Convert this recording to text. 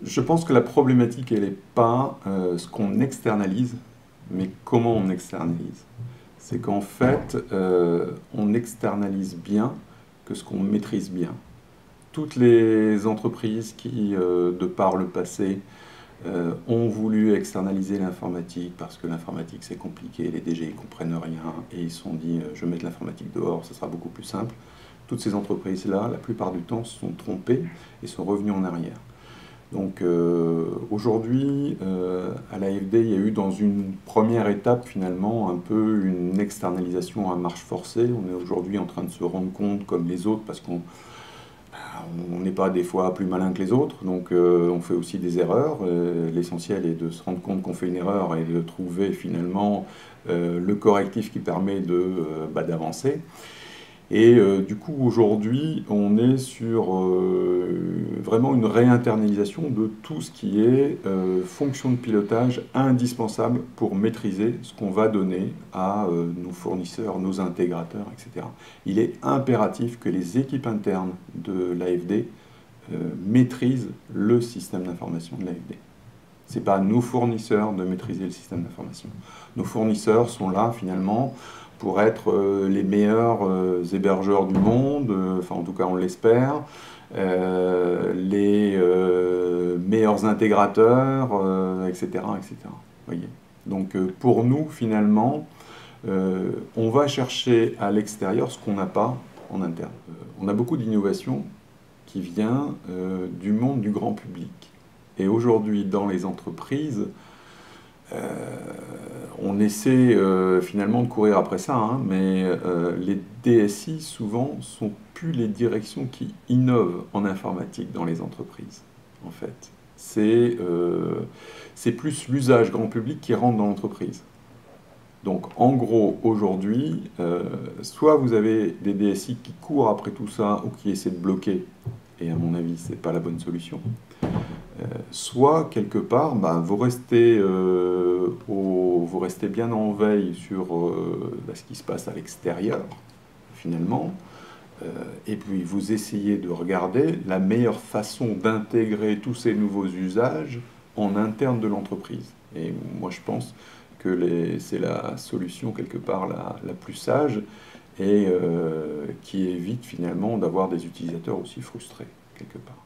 Je pense que la problématique, elle n'est pas ce qu'on externalise, mais comment on externalise. C'est qu'en fait, on externalise bien que ce qu'on maîtrise bien. Toutes les entreprises qui, de par le passé, ont voulu externaliser l'informatique parce que l'informatique c'est compliqué, les DG ne comprennent rien et ils se sont dit je vais mettre l'informatique dehors, ça sera beaucoup plus simple. Toutes ces entreprises-là, la plupart du temps, se sont trompées et sont revenues en arrière. Donc aujourd'hui, à l'AFD, il y a eu dans une première étape finalement un peu une externalisation à marche forcée. On est aujourd'hui en train de se rendre compte, comme les autres, parce qu'on n'est pas des fois plus malin que les autres, donc on fait aussi des erreurs. L'essentiel est de se rendre compte qu'on fait une erreur et de trouver finalement le correctif qui permet d'avancer. Et du coup, aujourd'hui, on est sur vraiment une réinternalisation de tout ce qui est fonction de pilotage indispensable pour maîtriser ce qu'on va donner à nos fournisseurs, nos intégrateurs, etc. Il est impératif que les équipes internes de l'AFD maîtrisent le système d'information de l'AFD. Ce n'est pas à nos fournisseurs de maîtriser le système d'information. Nos fournisseurs sont là, finalement, pour être les meilleurs hébergeurs du monde, enfin en tout cas on l'espère, les meilleurs intégrateurs, etc., etc. Voyez. Donc pour nous, finalement, on va chercher à l'extérieur ce qu'on n'a pas en interne. On a beaucoup d'innovation qui vient du monde du grand public. Et aujourd'hui, dans les entreprises, on essaie finalement de courir après ça, hein, mais les DSI, souvent, sont plus les directions qui innovent en informatique dans les entreprises, en fait. C'est plus l'usage grand public qui rentre dans l'entreprise. Donc, en gros, aujourd'hui, soit vous avez des DSI qui courent après tout ça ou qui essaient de bloquer, et à mon avis, ce n'est pas la bonne solution. Soit, quelque part, vous restez bien en veille sur ce qui se passe à l'extérieur, finalement, et puis vous essayez de regarder la meilleure façon d'intégrer tous ces nouveaux usages en interne de l'entreprise. Et moi, je pense que c'est la solution, quelque part, la plus sage et qui évite, finalement, d'avoir des utilisateurs aussi frustrés, quelque part.